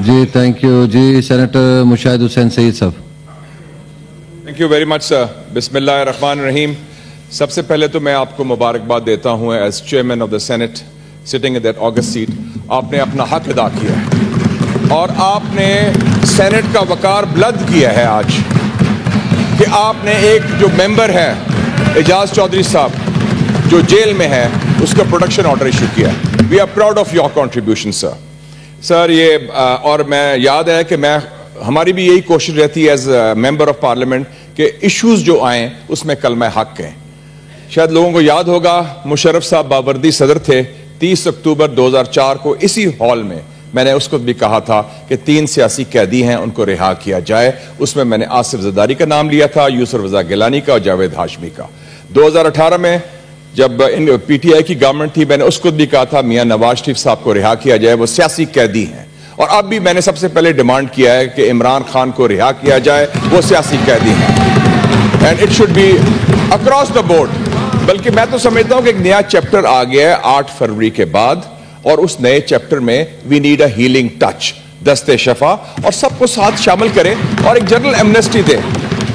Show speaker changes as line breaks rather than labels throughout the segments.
Ji thank you जी। Senator Mushahid Hussain Sayed sahab.
Thank you very much sir. बिस्मिल्लाहिर्रहमानिर्रहीम। सबसे पहले तो मैं आपको मुबारकबाद देता हूं as chairman of the senate sitting in that august seat. आपने अपना हक अदा किया है और आपने सेनेट का वकार बुलंद किया है आज कि आपने एक जो मेंबर है एजाज चौधरी साहब जो जेल में है उसका प्रोडक्शन ऑर्डर इशू किया। We are proud of your contribution sir. ये और मैं याद है कि हमारी भी यही कोशिश रहती है एज मेंबर ऑफ पार्लियामेंट कि इश्यूज जो आए उसमें कलमा हक कहें। शायद लोगों को याद होगा मुशर्रफ साहब बावर्दी सदर थे। 30 अक्टूबर 2004 को इसी हॉल में मैंने उसको भी कहा था कि 3 सियासी कैदी हैं उनको रिहा किया जाए। उसमें मैंने आसिफ जरदारी का नाम लिया था, यूसुफ रजा गिलानी का और जावेद हाशमी का। 2018 में जब इन पीटीआई की गवर्नमेंट थी मैंने उसको भी कहा था मियां नवाज शरीफ साहब को रिहा किया जाए, वो सियासी कैदी हैं। और अब भी मैंने सबसे पहले डिमांड किया है कि इमरान खान को रिहा किया जाए, वो सियासी कैदी हैं and it should be across the board. बल्कि मैं तो समझता हूं कि एक नया चैप्टर आ गया है 8 फरवरी के बाद और उस नए चैप्टर में we need a healing touch, दस्ते शफा, और सबको साथ शामिल करें और एक जनरल एमनेस्टी दें।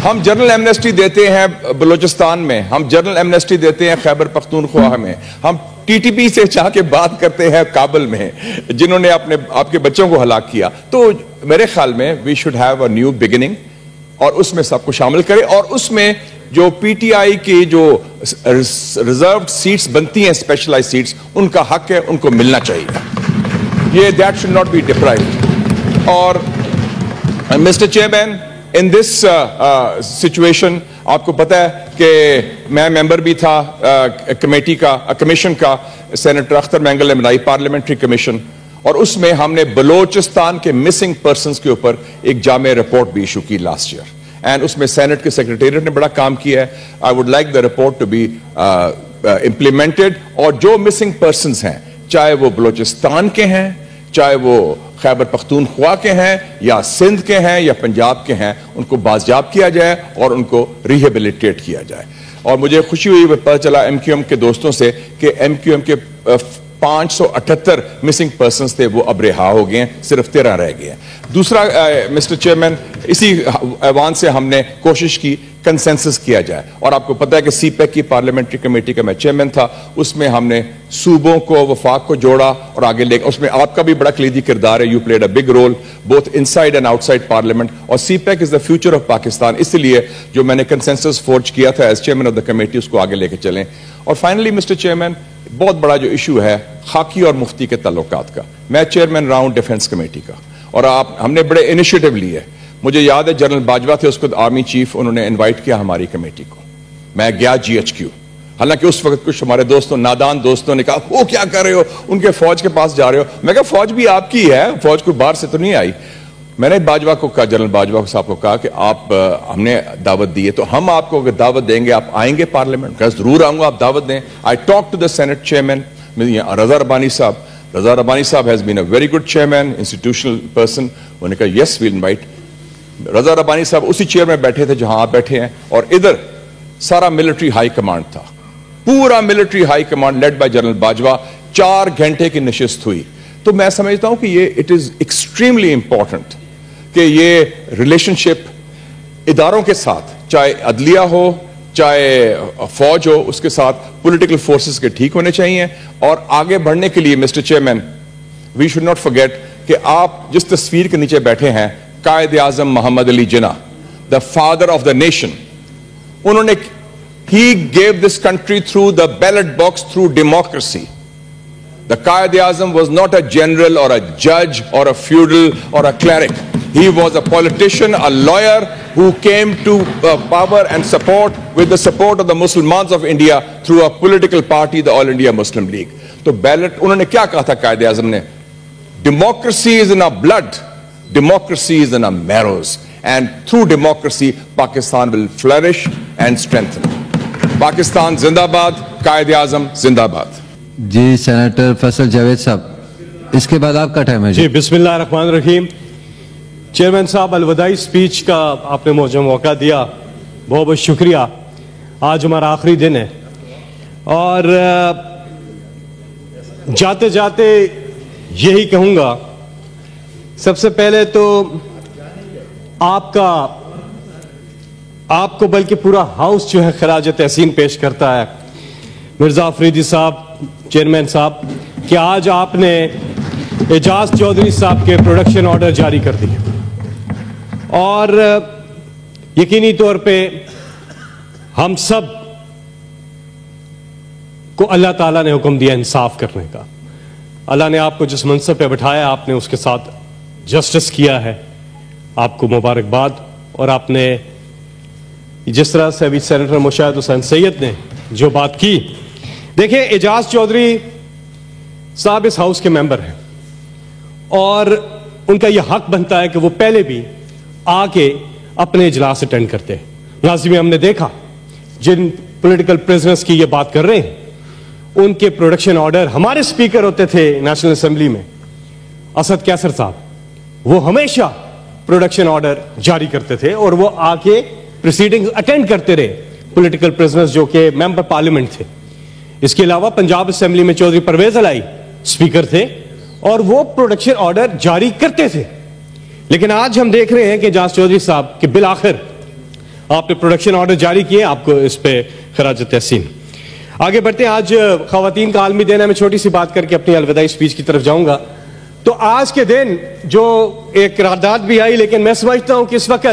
हम जनरल एमनेस्टी देते हैं बलूचिस्तान में, हम जनरल एमनेस्टी देते हैं खैबर पख्तूनख्वा में, हम टीटीपी से चाह के बात करते हैं काबुल में जिन्होंने आपके बच्चों को हलाक किया। तो मेरे ख्याल में we should have a new beginning और उसमें सबको शामिल करें और उसमें जो पीटीआई की जो रिजर्व्ड सीट्स बनती हैं, स्पेशलाइज्ड सीट्स, उनका हक है, उनको मिलना चाहिए। ये that should not be deprived. और mister chairman, in this situation आपको पता है कि मैं मेंबर भी था कमेटी का, कमीशन का, सेनेटर अख्तर मैंगल ने बनाई पार्लियामेंट्री कमीशन, और उसमें हमने बलोचिस्तान के मिसिंग पर्सनस के ऊपर एक जामे रिपोर्ट भी इशू की लास्ट ईयर एंड उसमें सेनेट के सेक्रेटेरिएट ने बड़ा काम किया है। I would like the report to be implemented और जो मिसिंग पर्सनस हैं, चाहे वो बलोचिस्तान के हैं, चाहे वो खैबर पख्तूनख्वा के हैं या सिंध के हैं या पंजाब के हैं, उनको बाजियाब किया जाए और उनको रिहेबिलिटेट किया जाए। और मुझे खुशी हुई पता चला एमक्यूएम के दोस्तों से कि एमक्यूएम के 578 मिसिंग पर्सन्स थे वो अब रिहा हो गए हैं, सिर्फ 13 रह गए हैं। दूसरा मिस्टर चेयरमैन, इसी ऐवान से हमने कोशिश की कंसेंसस किया जाए और आपको पता है कि सीपैक की पार्लियामेंट्री कमेटी का मैं चेयरमैन था, उसमें हमने सूबों को, वफाक को जोड़ा और आगे लेकर, उसमें आपका भी बड़ा कलीदी किरदार है। You played a big role both inside and outside parliament और CPEC is the future of Pakistan. इसलिए जो मैंने कंसेंसस फोर्ज किया था as chairman of the committee, उसको आगे लेकर चलें। और फाइनली मिस्टर चेयरमैन, बहुत बड़ा जो इशू है खाकी और मुफ्ती के ताल्लुकात का, मैं चेयरमैन रहा हूं डिफेंस कमेटी का और हमने बड़े इनिशिएटिव लिए। मुझे याद है जनरल बाजवा थे उसको आर्मी चीफ, उन्होंने इनवाइट किया हमारी कमेटी को, मैं गया GHQ। हालांकि उस वक्त कुछ हमारे दोस्तों, नादान दोस्तों ने कहा वो क्या कर रहे हो, उनके फौज के पास जा रहे हो। मैं कहा फौज भी आपकी है, फौज कोई बाहर से तो नहीं आई। मैंने बाजवा को कहा, जनरल बाजवा साहब को कहा कि आप हमने दावत दी है तो हम आपको अगर दावत देंगे आप आएंगे पार्लियामेंट? कहा जरूर आऊंगा, आप दावत दें। I talk to the senate chairman Raza Rabbani sahab. Raza Rabbani sahab has been a very good chairman, institutional person. उन्होंने कहा yes we'll invite. Raza Rabbani sahab उसी चेयर में बैठे थे जहां आप बैठे हैं और इधर सारा मिलिट्री हाई कमांड था, पूरा military high command led by general Bajwa. 4 घंटे की नशिस्त हुई। तो मैं समझता हूं कि ये इट इज एक्सट्रीमली इंपॉर्टेंट कि ये रिलेशनशिप इदारों के साथ, चाहे अदलिया हो चाहे फौज हो, उसके साथ पॉलिटिकल फोर्सेस के ठीक होने चाहिए। और आगे बढ़ने के लिए mister chairman, we should not forget कि आप जिस तस्वीर के नीचे बैठे हैं, Quaid Azam Mohammad Ali Jinnah, the father of the nation, उन्होंने he gave this country through the ballot box, through democracy. The Qaid-e-Azam was not a general or a judge or a feudal or a cleric. He was a politician, a lawyer who came to power and support with the support of the Muslimans of India through a political party, the All India Muslim League. तो ballot उन्होंने क्या कहा था कायद-ए-आज़म ने? Democracy is in our blood, democracy is in our marrows, and through democracy Pakistan will flourish and strengthen. Pakistan जिंदाबाद, कायद-ए-आज़म जिंदाबाद।
जी senator Faisal Javed साहब, इसके बाद आपका टाइम है जी।
बिस्मिल्लाहिर्रहमानिर्रहीम। चेयरमैन साहब, अलविदाई स्पीच का आपने मुझे मौका दिया, बहुत बहुत शुक्रिया। आज हमारा आखिरी दिन है और जाते जाते यही कहूँगा, سب سے پہلے تو آپ کو بلکہ پورا ہاؤس جو ہے خراج تحسین پیش کرتا ہے مرزا افریدی صاحب چیئرمین صاحب کہ آج آپ نے اعجاز چودھری صاحب کے پروڈکشن آرڈر جاری کر دیے اور یقینی طور پہ ہم سب کو اللہ تعالیٰ نے حکم دیا انصاف کرنے کا. اللہ نے آپ کو جس منصب پہ بٹھایا آپ نے اس کے ساتھ جسٹس کیا ہے, آپ کو مبارکباد. اور آپ نے جس طرح سے ابھی سینیٹر مشاہد حسین سید نے جو بات کی, دیکھیں اعجاز چودھری صاحب اس ہاؤس کے ممبر ہیں اور ان کا یہ حق بنتا ہے کہ وہ پہلے بھی آ کے اپنے اجلاس اٹینڈ کرتے ہیں. ناظرین میں ہم نے دیکھا جن پولیٹیکل پریزنرز کی یہ بات کر رہے ہیں ان کے پروڈکشن آرڈر, ہمارے سپیکر ہوتے تھے نیشنل اسمبلی میں اسد کیسر صاحب, وہ ہمیشہ پروڈکشن آرڈر جاری کرتے تھے اور وہ آ کے پروسیڈنگ اٹینڈ کرتے رہے پولیٹیکل پریزنرز جو کہ ممبر پارلیمنٹ تھے. اس کے علاوہ پنجاب اسمبلی میں چودھری پرویز علائی سپیکر تھے اور وہ پروڈکشن آرڈر جاری کرتے تھے. لیکن آج ہم دیکھ رہے ہیں کہ اعجاز چودھری صاحب کہ بالآخر آپ نے پروڈکشن آرڈر جاری کیے, آپ کو اس پہ خراج تحسین. آگے بڑھتے ہیں. آج خواتین کا عالمی دن ہے. میں چھوٹی سی بات کر کے اپنی الوداعی سپیچ کی طرف جاؤں گا. تو آج کے دن جو ایک قرارداد بھی آئی, لیکن میں سمجھتا ہوں کہ اس وقت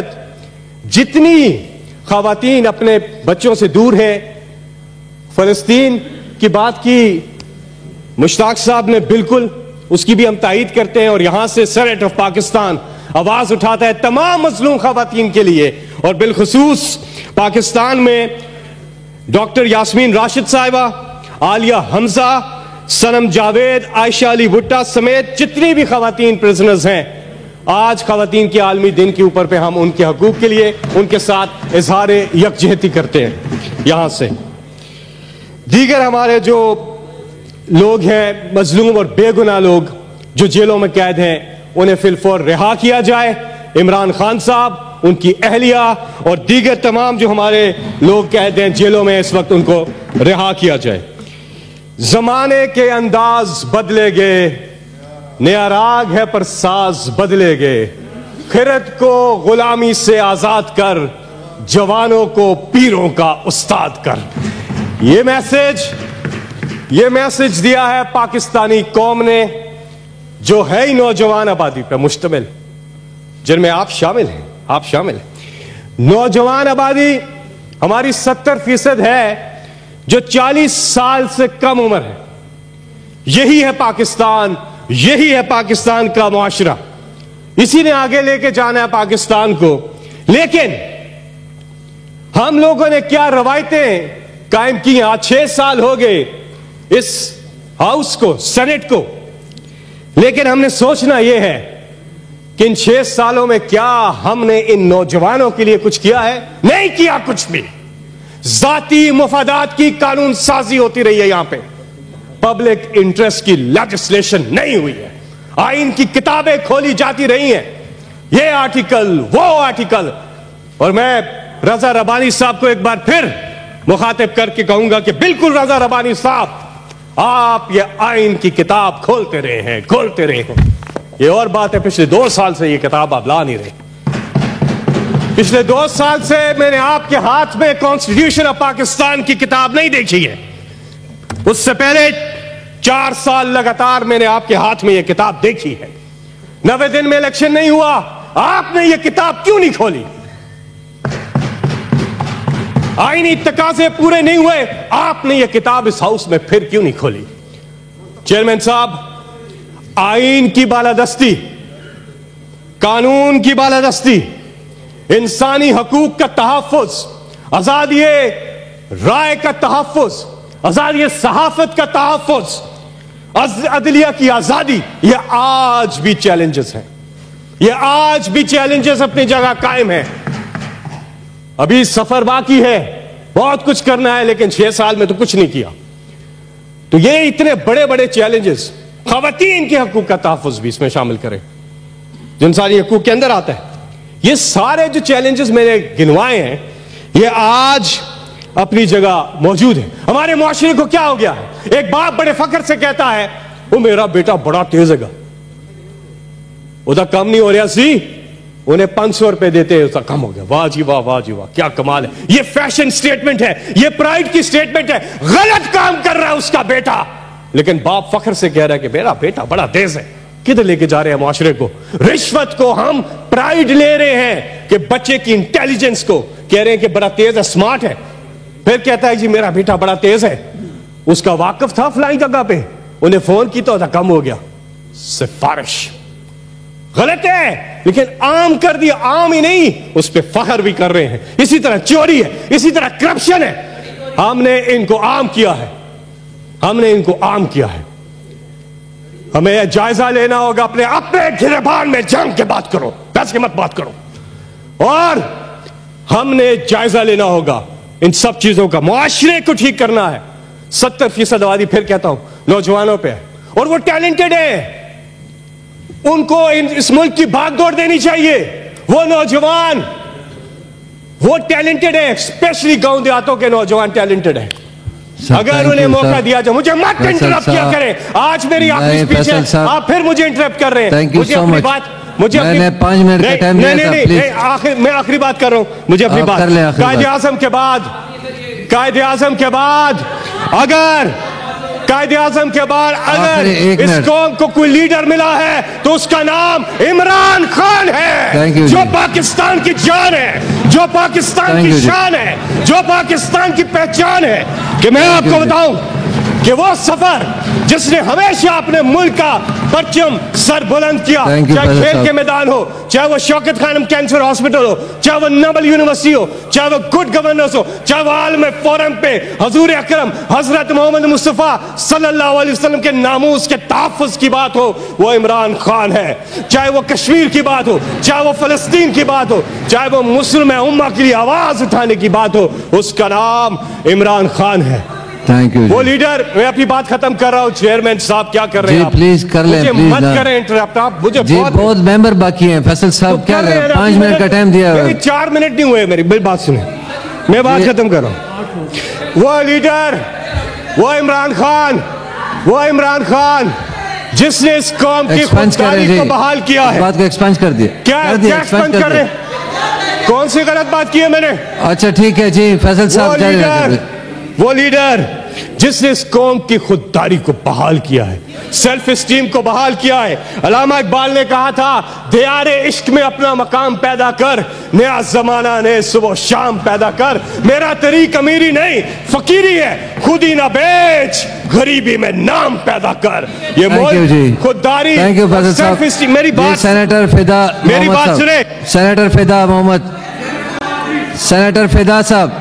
جتنی خواتین اپنے بچوں سے دور ہیں, فلسطین کی بات کی مشتاق صاحب نے, بالکل اس کی بھی ہم تائید کرتے ہیں اور یہاں سے سینیٹ آف پاکستان آواز اٹھاتا ہے تمام مظلوم خواتین کے لیے, اور بالخصوص پاکستان میں ڈاکٹر یاسمین راشد صاحبہ, عالیہ حمزہ, سنم جاوید, عائشہ علی بھٹا سمیت جتنی بھی خواتین پرزنرز ہیں, آج خواتین کے عالمی دن کے اوپر پہ ہم ان کے حقوق کے لیے ان کے ساتھ اظہار یکجہتی کرتے ہیں. یہاں سے دیگر ہمارے جو لوگ ہیں مظلوم اور بے گناہ لوگ جو جیلوں میں قید ہیں انہیں فی الفور رہا کیا جائے. عمران خان صاحب, ان کی اہلیہ اور دیگر تمام جو ہمارے لوگ قید ہیں جیلوں میں اس وقت ان کو رہا کیا جائے. زمانے کے انداز بدلے گئے, نیا راگ ہے پر ساز بدلے گئے, خرد کو غلامی سے آزاد کر, جوانوں کو پیروں کا استاد کر. یہ میسج دیا ہے پاکستانی قوم نے جو ہے ہی نوجوان آبادی پہ مشتمل, جن میں آپ شامل ہیں. نوجوان آبادی ہماری 70% ہے جو 40 سال سے کم عمر ہے. یہی ہے پاکستان, یہی ہے پاکستان کا معاشرہ, اسی نے آگے لے کے جانا ہے پاکستان کو. لیکن ہم لوگوں نے کیا روایتیں قائم کی. آج 6 سال ہو گئے اس ہاؤس کو, سینٹ کو, لیکن ہم نے سوچنا یہ ہے کہ ان 6 سالوں میں کیا ہم نے ان نوجوانوں کے لیے کچھ کیا ہے؟ نہیں کیا کچھ بھی. ذاتی مفادات کی قانون سازی ہوتی رہی ہے یہاں پہ, پبلک انٹرسٹ کی لیجسلیشن نہیں ہوئی ہے, آئین کی کتابیں کھولی جاتی رہی ہیں, یہ آرٹیکل وہ آرٹیکل. اور میں رضا ربانی صاحب کو ایک بار پھر مخاطب کر کے کہوں گا کہ بالکل رضا ربانی صاحب, آپ یہ آئین کی کتاب کھولتے رہے ہیں. یہ اور بات ہے پچھلے 2 سال سے یہ کتاب آپ لا نہیں رہے. پچھلے 2 سال سے میں نے آپ کے ہاتھ میں کانسٹیٹیوشن آف پاکستان کی کتاب نہیں دیکھی ہے. اس سے پہلے 4 سال لگاتار میں نے آپ کے ہاتھ میں یہ کتاب دیکھی ہے. 90 دن میں الیکشن نہیں ہوا, آپ نے یہ کتاب کیوں نہیں کھولی؟ آئینی تقاضے پورے نہیں ہوئے, آپ نے یہ کتاب اس ہاؤس میں پھر کیوں نہیں کھولی؟ چیئرمین صاحب, آئین کی بالادستی, قانون کی بالادستی, انسانی حقوق کا تحفظ, آزادی رائے کا تحفظ, آزادی صحافت کا تحفظ, عدلیہ کی آزادی, یہ آج بھی چیلنجز ہیں. یہ آج بھی چیلنجز اپنی جگہ قائم ہیں. ابھی سفر باقی ہے, بہت کچھ کرنا ہے, لیکن 6 سال میں تو کچھ نہیں کیا. تو یہ اتنے بڑے بڑے چیلنجز, خواتین کے حقوق کا تحفظ بھی اس میں شامل کریں جو انسانی حقوق کے اندر آتا ہے. یہ سارے جو چیلنجز میں نے گنوائے ہیں یہ آج اپنی جگہ موجود ہیں. ہمارے معاشرے کو کیا ہو گیا ہے؟ ایک باپ بڑے فخر سے کہتا ہے وہ میرا بیٹا بڑا تیز ہے گا, ਉਹਦਾ ਕੰਮ ਨਹੀਂ ਹੋ ਰਿਹਾ ਸੀ, उन्हें 500 रुपए देते हैं, उसका कम हो गया। वाह जी वाह, वाह जी वाह, क्या कमाल है। ये फैशन स्टेटमेंट है, ये प्राइड की स्टेटमेंट है। गलत काम कर रहा है उसका बेटा, लेकिन बाप फख्र से कह रहा है कि मेरा बेटा बड़ा तेज है। किधर लेके जा रहे हैं माशरे को? रिश्वत को हम प्राइड ले रहे हैं कि बच्चे की इंटेलिजेंस को कह रहे हैं कि बड़ा तेज है, स्मार्ट है। फिर कहता है जी मेरा बेटा बड़ा तेज है। उसका वाकिफ था फलानी जगह पे, उन्हें फोन की तो कम हो गया। सिफारिश गलत है, लेकिन आम कर दिया। आम ही नहीं, उस पर फख्र भी कर रहे हैं। इसी तरह चोरी है, इसी तरह करप्शन है। हमने इनको आम किया है, हमने इनको आम किया है। हमें यह जायजा लेना होगा, अपने अपने गिरबान में जंग के बात करो, पैसे मत बात करो। और हमने जायजा लेना होगा इन सब चीजों का। मुआशरे को ठीक करना है। 70% आबादी, फिर कहता हूं, नौजवानों पे है, और वो टैलेंटेड है। उनको इस मुल्क की भागदौड़ देनी चाहिए। वो नौजवान, वो टैलेंटेड है, स्पेशली गांव देहातों के नौजवान टैलेंटेड है। अगर उन्हें मौका दिया जाए। मुझे मत इंटरप्ट किया करें, आज मेरी आखिरी स्पीच है, आप फिर मुझे इंटरप्ट कर रहे हैं। मुझे अपनी बात, मुझे मैंने 5 मिनट का टाइम दिया था, प्लीज। मैं आखिरी बात कर रहा हूं, मुझे अपनी बात। कायदे आज़म के बाद, कायदे आज़म के बाद, अगर कायदे आज़म के बाद अगर इस कौम को कोई लीडर मिला है तो उसका नाम इमरान खान है, जो पाकिस्तान की जान है, जो पाकिस्तान की शान है, जो पाकिस्तान की पहचान है। कि मैं आपको बताऊं कि वो सफर जिसने हमेशा अपने मुल्क का परचम सर बुलंद किया, चाहे खेल के मैदान हो, चाहे वो शौकत खानम कैंसर हॉस्पिटल हो, चाहे वो नोबल यूनिवर्सिटी हो, चाहे वो गुड गवर्नेंस हो, चाहे वो आलम फोरम पे हजूर अकरम हजरत मोहम्मद मुस्तफ़ा सल्लल्लाहु अलैहि वसल्लम के नामूस के तहफ़्फ़ुज़ की बात हो, वो इमरान खान है। चाहे वो कश्मीर की बात हो, चाहे वो फलस्तीन की बात हो, चाहे वो मुस्लिम उम्मा के लिए आवाज उठाने की बात हो, उसका नाम इमरान खान है।
Thank you.
वो लीडर, मैं अपनी बात खत्म कर रहा हूँ। चेयरमैन साहब क्या कर रहे हैं आप?
प्लीज कर ले,
मुझे मत करें इंटरप्ट आप। मुझे
बहुत मेंबर बाकी हैं। फैसल साहब क्या कर रहे हैं? 5 मिनट का टाइम दिया है।
4 मिनट नहीं हुए मेरी बात सुने, मैं बात खत्म कर रहा हूँ। वो लीडर, वो इमरान खान, वो इमरान खान जिसने इस कौम की खुददारी को बहाल किया है।
बात को एक्सपेंड कर दिया।
क्या एक्सपेंड कर रहे हैं? कौन सी गलत बात की है मैंने?
अच्छा ठीक है जी, फैसल साहब।
वो लीडर जिसने इस कौम की खुददारी को बहाल किया है, सेल्फ स्टीम को बहाल किया है। अल्लामा इकबाल ने कहा था, दियारे इश्क में अपना मकाम पैदा कर, नया जमाना ने सुबह शाम पैदा कर। मेरा तरीक अमीरी नहीं फकीरी है, खुद ही ना बेच, गरीबी में नाम पैदा कर। ये खुददारी, सेल्फ स्टीम। मेरी बात
सेनेटर फिदा,
मेरी बात सुने।
सेनेटर फिदा मोहम्मद, सेनेटर फिदा साहब,